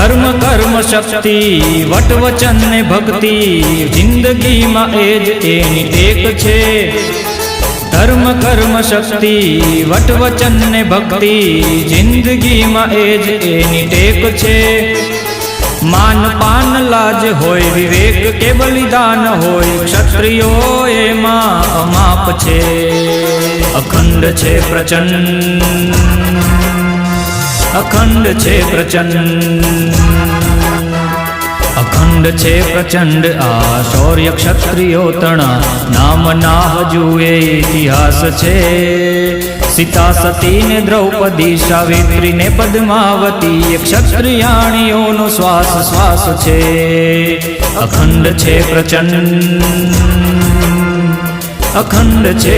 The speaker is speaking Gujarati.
ધર્મ કર્મ શક્તિ વટ વચન ને ભક્તિ જિંદગીમાં એ જ એની ટેક છે. ધર્મ કર્મ શક્તિ વટ વચન ને ભક્તિ જિંદગીમાં એ જ એની ટેક છે. માન પાન લાજ હોય વિવેક કે બલિદાન હોય ક્ષત્રિયો એમાં અમાપ છે. અખંડ છે પ્રચંડ, અખંડ છે પ્રચંડ, અખંડ છે પ્રચંડ આ શૌર્ય ક્ષત્રિયો તણા નામ ના હજુ એ ઇતિહાસ છે. સીતા સતી ને દ્રૌપદી સાવિત્રી ને પદ્માવતી એ ક્ષત્રિયાણીઓનો શ્વાસ શ્વાસ છે. અખંડ છે પ્રચંડ, અખંડ છે